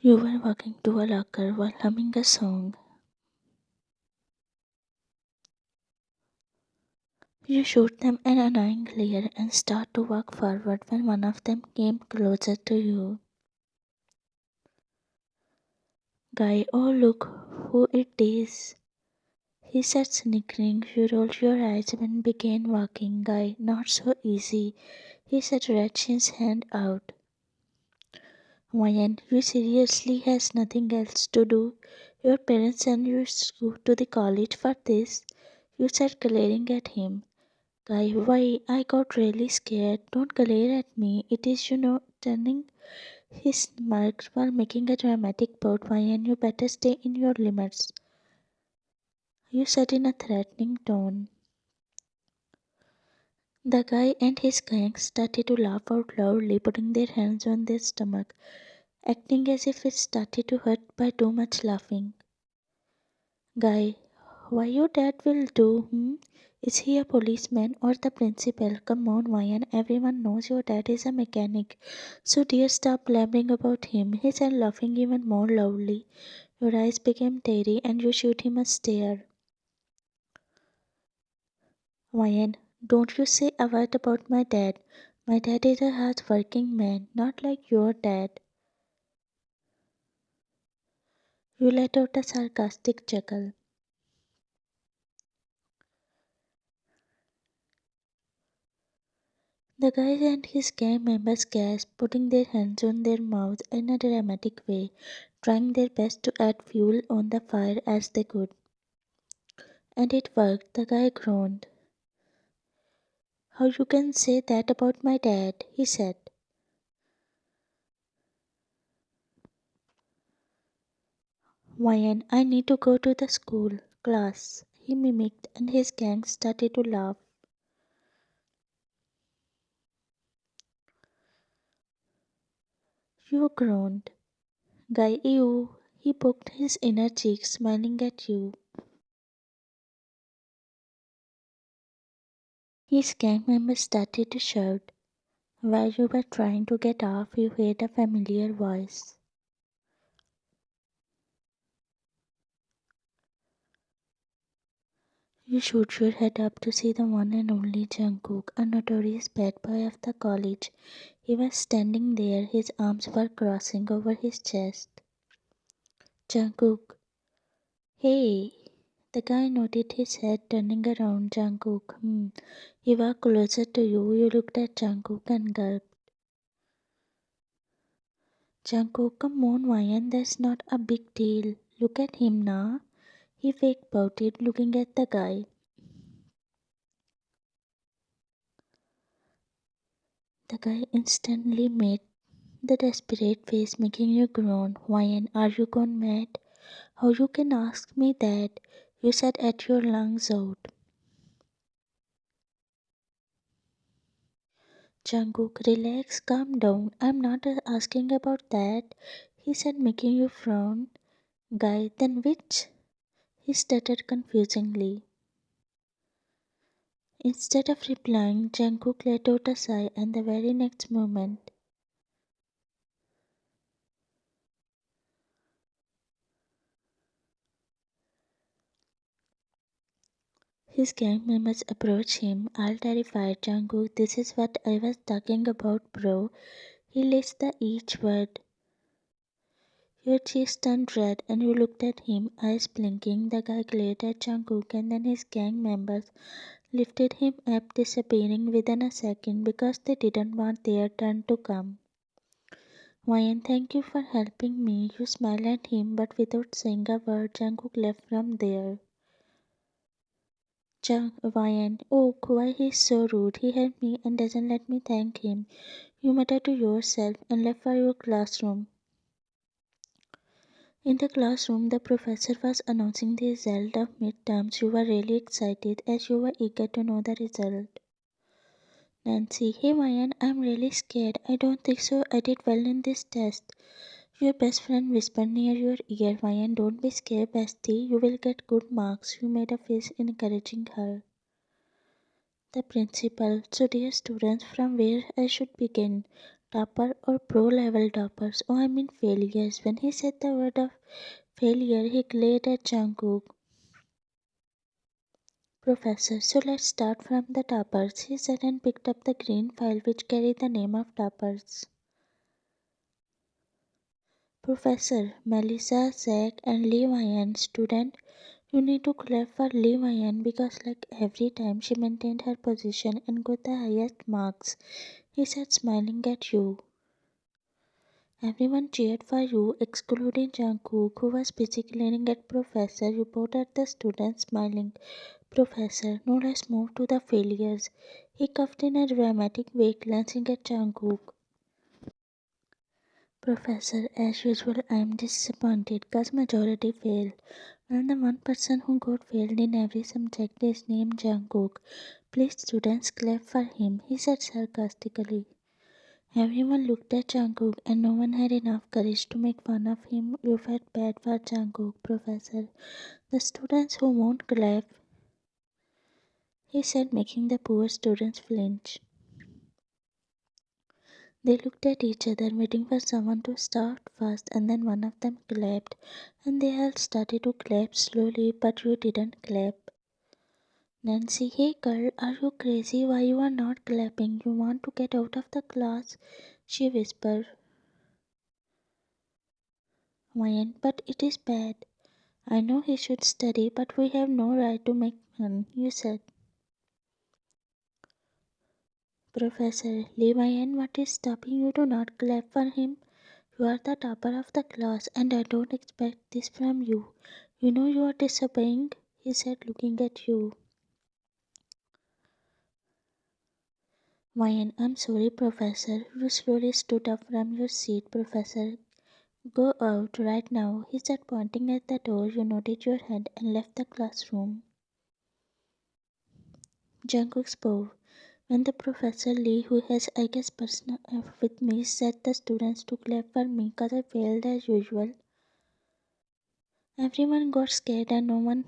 You were walking to a locker while humming a song. You shoot them an annoying glare and start to walk forward when one of them came closer to you. Guy, oh look who it is. He said snickering. You rolled your eyes and began walking. Guy, not so easy. He said stretching his hand out. Ryan, you seriously has nothing else to do? Your parents send you to the college for this? You said glaring at him. Guy, why? I got really scared. Don't glare at me. It is, turning. He smirked while making a dramatic pout. Ryan, you better stay in your limits. You said in a threatening tone. The guy and his gang started to laugh out loudly, putting their hands on their stomach, acting as if it started to hurt by too much laughing. Guy, why your dad will do, hmm? Is he a policeman or the principal? Come on, Ryan, everyone knows your dad is a mechanic. So dear, stop blabbering about him. He said, laughing even more loudly. Your eyes became teary and you shoot him a stare. Ryan, don't you say a word about my dad. My dad is a hard-working man, not like your dad. You let out a sarcastic chuckle. The guy and his gang members gasped, putting their hands on their mouths in a dramatic way, trying their best to add fuel on the fire as they could. And it worked, the guy groaned. How you can say that about my dad? He said. Ryan, I need to go to the school class. He mimicked, and his gang started to laugh. You groaned. Guy, ew. He poked his inner cheek, smiling at you. His gang members started to shout. While you were trying to get off, you heard a familiar voice. You shoot your head up to see the one and only Jungkook, a notorious bad boy of the college. He was standing there, his arms were crossing over his chest. Jungkook. Hey! The guy nodded his head, turning around. Jungkook. He walked closer to you. You looked at Jungkook and gulped. Jungkook, come on, Ryan, that's not a big deal. Look at him now. He fake pouted, looking at the guy. The guy instantly made the desperate face, making you groan. Ryan, are you gone mad? How you can ask me that? You said at your lungs out. Jungkook, relax, calm down. I'm not asking about that. He said, making you frown. Guy, then which? He stuttered confusingly. Instead of replying, Jungkook let out a sigh, and the very next moment, his gang members approached him, all terrified. Jungkook, this is what I was talking about, bro. He listed the each word. Your cheeks turned red and you looked at him, eyes blinking. The guy glared at Jungkook and then his gang members lifted him up, disappearing within a second because they didn't want their turn to come. Ryan, thank you for helping me. You smiled at him, but without saying a word, Jungkook left from there. Ryan, oh, why he's so rude. He helped me and doesn't let me thank him. You muttered to yourself and left for your classroom. In the classroom, the professor was announcing the result of midterms. You were really excited as you were eager to know the result. Nancy, hey Ryan, I'm really scared. I don't think so. I did well in this test. Your best friend whispered near your ear. Ryan, don't be scared, bestie. You will get good marks. You made a face encouraging her. The principal. So, dear students, from where I should begin? Topper or pro level toppers? Oh, I mean failures. When he said the word of failure, he glared at Jungkook. Professor, so let's start from the toppers, he said and picked up the green file which carried the name of toppers. Professor, Melissa, Zach, and Lee Ryan, student, you need to clap for Lee Ryan because, like every time, she maintained her position and got the highest marks. He said, smiling at you. Everyone cheered for you, excluding Jungkook, who was busy glaring at Professor, reported the student, smiling. Professor, now let's move to the failures. He coughed in a dramatic way, glancing at Jungkook. Professor, as usual, I am disappointed cause majority failed. Well, the one person who got failed in every subject is named Jungkook. Please, students, clap for him, he said sarcastically. Everyone looked at Jungkook and no one had enough courage to make fun of him. You felt bad for Jungkook, Professor. The students who won't clap, he said, making the poor students flinch. They looked at each other, waiting for someone to start first, and then one of them clapped, and they all started to clap slowly, but you didn't clap. Nancy, hey girl, are you crazy? Why you are not clapping? You want to get out of the class? She whispered. Ryan, but it is bad. I know he should study, but we have no right to make fun, you said. Professor, Levian, what is stopping you to not clap for him? You are the topper of the class, and I don't expect this from you. You know you are disobeying, he said, looking at you. Ryan, I'm sorry, Professor. You slowly stood up from your seat, Professor. Go out right now, he said, pointing at the door. You nodded your head and left the classroom. Jungkook spoke. When the Professor Lee, who has I guess personal with me, said the students to clap for me cause I failed as usual. Everyone got scared and no one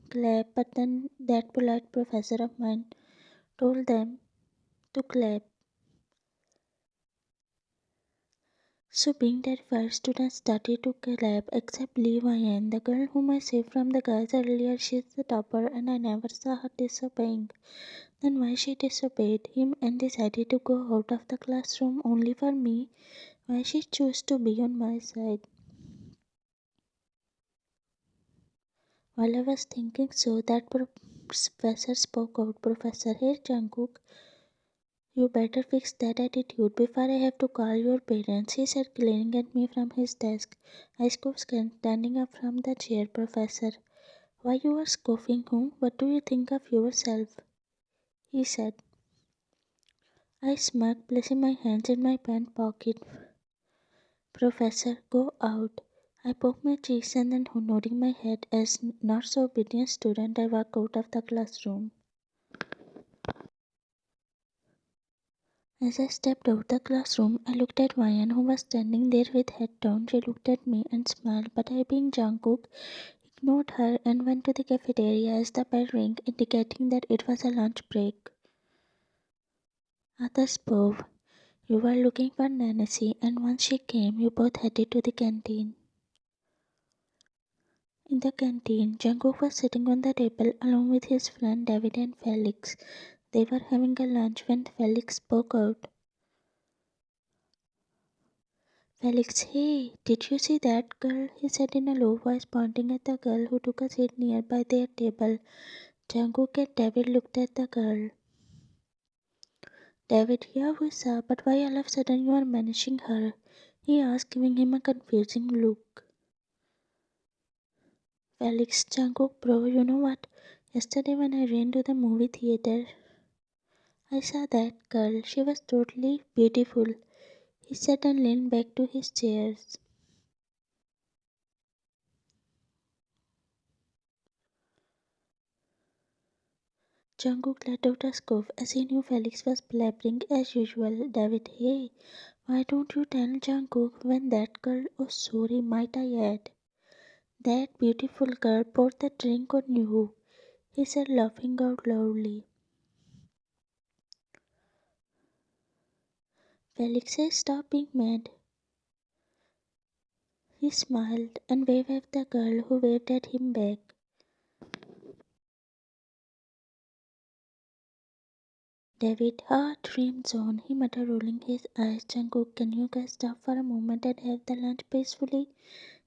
clapped, but then that polite professor of mine told them to clap. So being terrified, students started to clap except Lee Ryan, the girl whom I saved from the guys earlier. She's the topper and I never saw her disobeying. Then why she disobeyed him and decided to go out of the classroom only for me? Why she chose to be on my side? While I was thinking so, that professor spoke out. Professor, here Jungkook, you better fix that attitude before I have to call your parents, he said, glaring at me from his desk. I scoffed, standing up from the chair. Professor, why you are scoffing, whom? What do you think of yourself? He said. I smirked, placing my hands in my pant pocket. Professor, go out. I poked my cheeks and then nodding my head as not so obedient student I walked out of the classroom. As I stepped out the classroom, I looked at Ryan, who was standing there with head down. She looked at me and smiled, but I, being Jungkook, ignored her and went to the cafeteria as the bell rang, indicating that it was a lunch break. Others spoke. You were looking for Nancy, and once she came, you both headed to the canteen. In the canteen, Jungkook was sitting on the table along with his friend David and Felix. They were having a lunch when Felix spoke out. Felix, hey, did you see that girl? He said in a low voice, pointing at the girl who took a seat nearby their table. Jungkook and David looked at the girl. David, yeah, we saw, but why all of a sudden you are mentioning her? He asked, giving him a confusing look. Felix, Jungkook, bro, you know what? Yesterday when I ran to the movie theater, I saw that girl. She was totally beautiful. He said and leaned back to his chair. Jungkook let out a scoff as he knew Felix was blabbering as usual. David, hey, why don't you tell Jungkook when that girl, oh sorry, might I add, that beautiful girl poured the drink on you, he said laughing out loudly. Felix said, "Stop being mad." He smiled and waved at the girl who waved at him back. David, dream zone, he muttered, rolling his eyes. Jungkook, can you guys stop for a moment and have the lunch peacefully?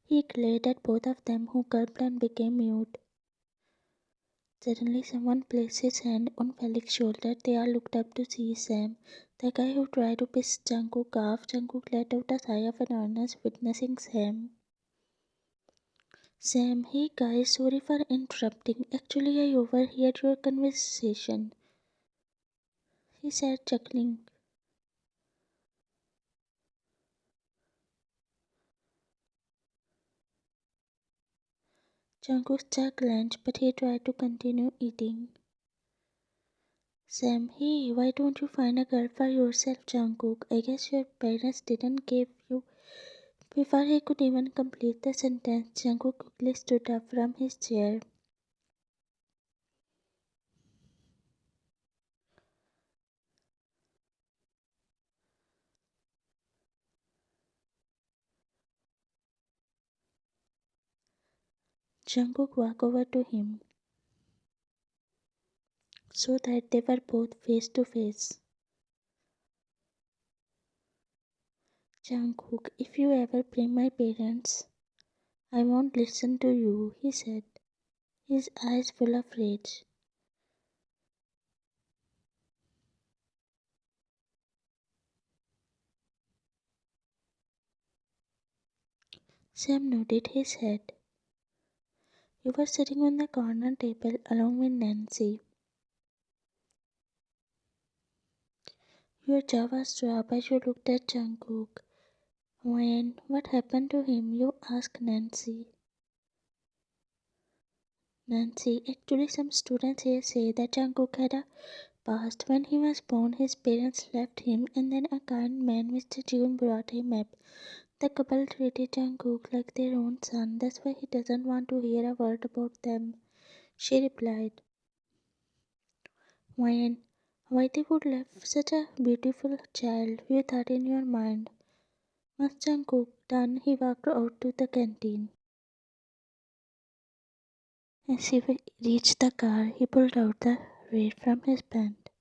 He glared at both of them, who gulped and became mute. Suddenly, someone placed his hand on Felix's shoulder. They all looked up to see Sam, the guy who tried to piss Jungkook off. Jungkook let out a sigh of annoyance, witnessing Sam. Sam, hey guys, sorry for interrupting. Actually, I overheard your conversation, he said, chuckling. Jungkook chucked lunch, but he tried to continue eating. Sam, hey, why don't you find a girl for yourself, Jungkook? I guess your parents didn't give you. Before he could even complete the sentence, Jungkook quickly stood up from his chair. Jungkook walked over to him so that they were both face to face. Jungkook, if you ever bring my parents, I won't listen to you, he said, his eyes full of rage. Sam nodded his head. You were sitting on the corner table along with Nancy. Your jaw was dropped as you looked at Jungkook. When what happened to him? You asked Nancy. Nancy, actually some students here say that Jungkook had a past. When he was born, his parents left him and then a kind man, Mr. Jeon, brought him up. The couple treated Jungkook like their own son. That's why he doesn't want to hear a word about them, she replied. Why, why they would left such a beautiful child, you thought in your mind. Once Jungkook done, he walked out to the canteen. As he reached the car, he pulled out the reed from his pant.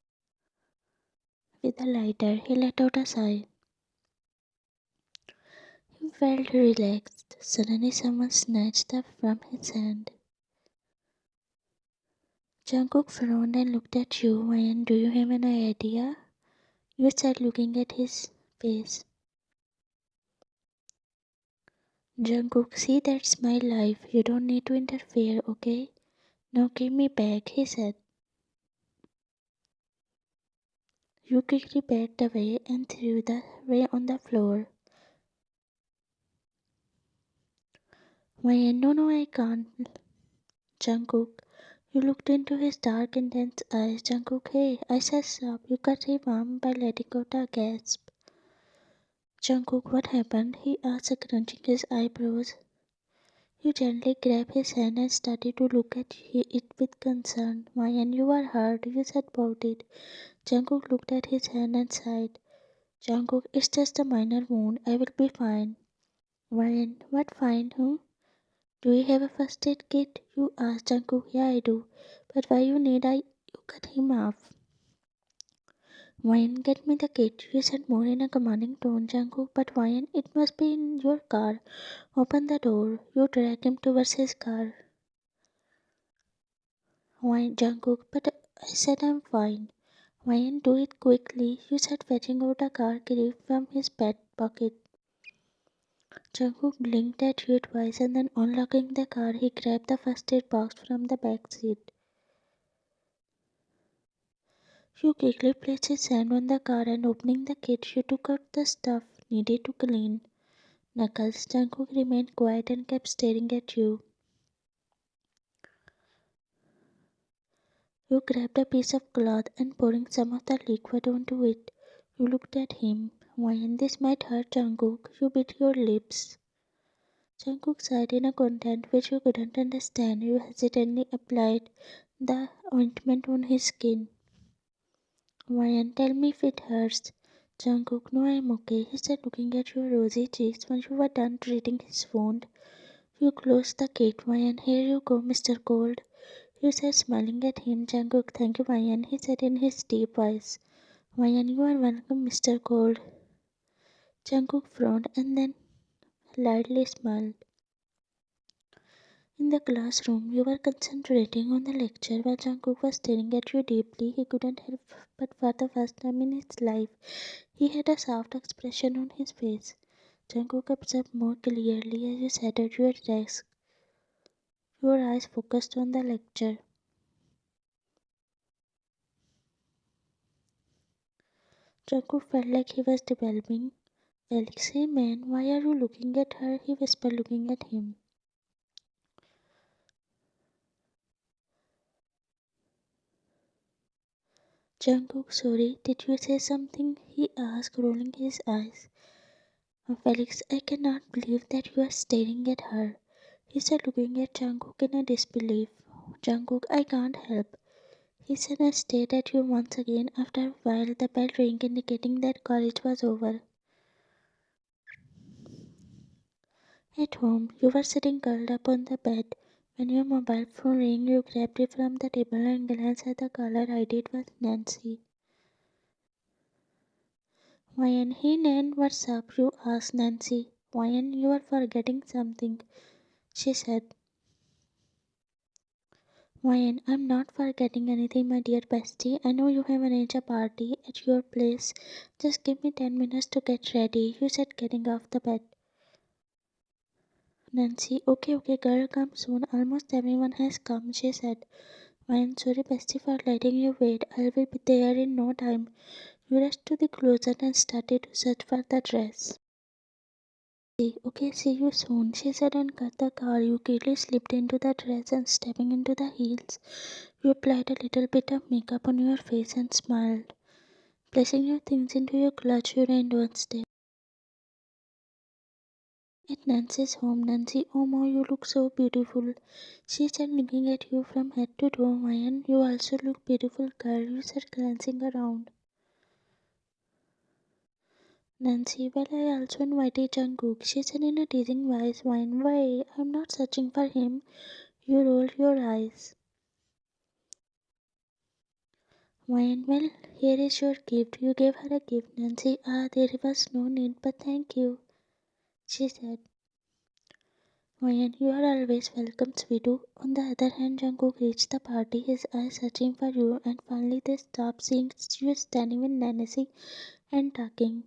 With a lighter, he let out a sigh. He felt relaxed. Suddenly, someone snatched the from his hand. Jungkook frowned and looked at you. Ryan, do you have an idea? You said, looking at his face. Jungkook, see, that's my life. You don't need to interfere, okay? Now give me back, he said. You quickly backed away and threw the ray on the floor. Ryan, no, I can't. Jungkook, you looked into his dark, intense eyes. Jungkook, hey, I said stop. You cut him arm by letting out a gasp. Jungkook, what happened? He asked, crunching his eyebrows. You gently grabbed his hand and started to look at it with concern. Ryan, you are hurt. You said about it. Jungkook looked at his hand and sighed. Jungkook, it's just a minor wound. I will be fine. Ryan, what fine, huh? Do you have a first aid kit? You asked Jungkook. Yeah, I do. But why you need you cut him off? Ryan, get me the kit. You said more in a commanding tone, Jungkook. But Ryan, it must be in your car. Open the door. You drag him towards his car. Ryan, Jungkook, but I said I'm fine. Ryan, do it quickly. You said, fetching out a car key from his back pocket. Jungkook blinked at you twice and then unlocking the car, he grabbed the first aid box from the back seat. You quickly placed his hand on the car and opening the kit, you took out the stuff needed to clean. Knuckles, Jungkook remained quiet and kept staring at you. You grabbed a piece of cloth and pouring some of the liquid onto it. You looked at him. Ryan, this might hurt, Jungkook. You bit your lips. Jungkook sighed in a content which you couldn't understand. You hesitantly applied the ointment on his skin. Ryan, tell me if it hurts. Jungkook, no, I'm okay, he said, looking at your rosy cheeks when you were done treating his wound. You closed the gate, Mayan. Here you go, Mr. Cold. You said, smiling at him. Jungkook, thank you, Mayan, he said in his deep voice. Mayan, you are welcome, Mr. Cold. Jungkook frowned and then lightly smiled. In the classroom, you were concentrating on the lecture while Jungkook was staring at you deeply. He couldn't help but for the first time in his life, he had a soft expression on his face. Jungkook observed more clearly as you sat at your desk, your eyes focused on the lecture. Jungkook felt like he was developing. Felix, hey man, why are you looking at her? He whispered, looking at him. Jungkook, sorry, did you say something? He asked, rolling his eyes. Felix, I cannot believe that you are staring at her. He said, looking at Jungkook in a disbelief. Jungkook, I can't help. He said, I stared at you once again. After a while, the bell rang, indicating that college was over. At home, you were sitting curled up on the bed. When your mobile phone rang, you grabbed it from the table and glanced at the caller ID. It was Nancy. Ryan, hey Nan, what's up? You asked Nancy. Ryan, you are forgetting something, she said. Ryan, I'm not forgetting anything, my dear bestie. I know you have arranged a party at your place. Just give me 10 minutes to get ready, you said, getting off the bed. Nancy, okay, girl, come soon. Almost everyone has come, she said. Ryan, sorry, bestie, for letting you wait. I will be there in no time. You rushed to the closet and started to search for the dress. Okay, see you soon, she said and cut the car. You quickly slipped into the dress and stepping into the heels, you applied a little bit of makeup on your face and smiled. Placing your things into your clutch, you ran downstairs. At Nancy's home, Nancy, oh my, you look so beautiful, she said, looking at you from head to toe. Mayan, you also look beautiful, girl, you said, glancing around. Nancy, well, I also invited Jungkook, she said in a teasing voice. Wine, why? I'm not searching for him. You rolled your eyes. Wine, well, here is your gift. You gave her a gift, Nancy. Ah, there was no need, but thank you, she said. Wine, you are always welcome, sweetie. On the other hand, Jungkook reached the party, his eyes searching for you, and finally they stopped seeing you standing with Nancy and talking.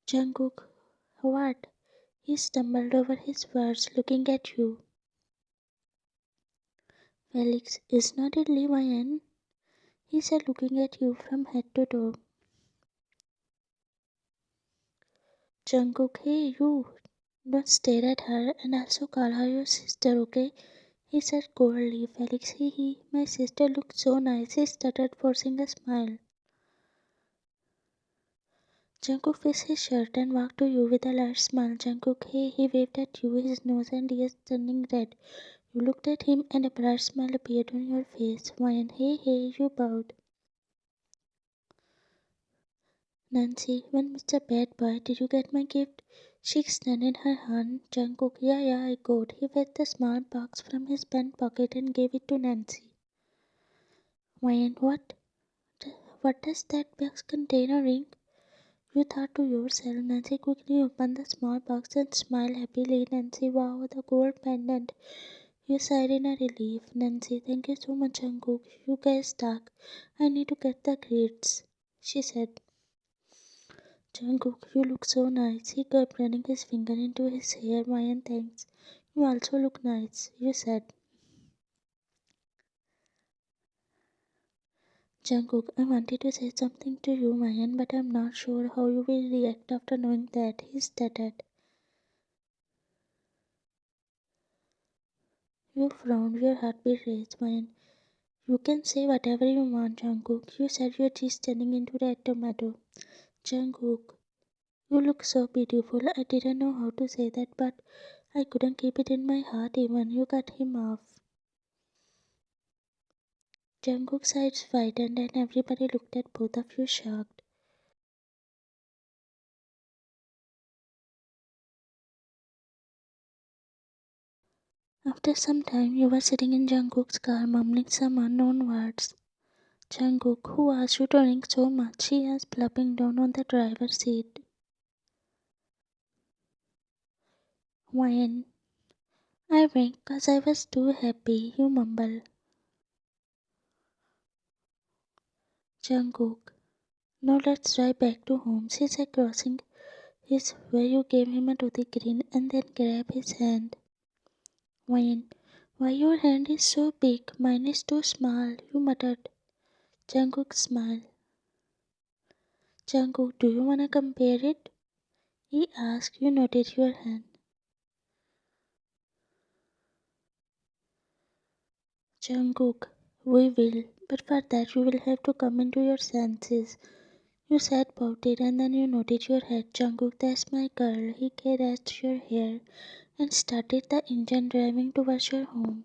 Jungkook, what? He stumbled over his words, looking at you. Felix, is not it Levian? He said, looking at you from head to toe. Jungkook, hey, you, don't stare at her and also call her your sister, okay? He said coldly. Felix, my sister looks so nice, he stuttered, forcing a smile. Jungkook fixed his shirt and walked to you with a light smile. Jungkook, hey, he waved at you, his nose and ears turning red. You looked at him and a bright smile appeared on your face. Why, hey, you bowed. Nancy, when Mr. Bad Boy, did you get my gift? She extended her hand. Jungkook, yeah, I got. He fetched the small box from his pant pocket and gave it to Nancy. Why and what does that box contain, a ring? You thought to yourself. Nancy quickly opened the small box and smiled happily. Nancy, wow, the gold pendant. You sighed in a relief. Nancy, thank you so much, Jungkook. You guys talk. I need to get the grades, she said. Jungkook, you look so nice. He kept running his finger into his hair. Mayan, thanks. You also look nice, you said. Jungkook, I wanted to say something to you, Mayan, but I'm not sure how you will react after knowing that. He stuttered. You frowned, your heartbeat raced, Mayan. You can say whatever you want, Jungkook. You said your cheese turning into red tomato. Jungkook, you look so beautiful. I didn't know how to say that, but I couldn't keep it in my heart even. You cut him off. Jungkook's eyes widened and everybody looked at both of you shocked. After some time, you were sitting in Jungkook's car mumbling some unknown words. Jungkook, who asked you to drink so much? He asked, plopping down on the driver's seat. Wine. I drank 'cause I was too happy, you mumble. Jungkook. Now let's drive back to home, she said, crossing his where you gave him a toothy grin and then grabbed his hand. Wine. Why your hand is so big? Mine is too small, you muttered. Jungkook smiled. Jungkook, do you wanna compare it? He asked. You nodded your hand. Jungkook, we will, but for that you will have to come into your senses. You said pouted and then you nodded your head. Jungkook, that's my girl. He caressed your hair and started the engine driving towards your home.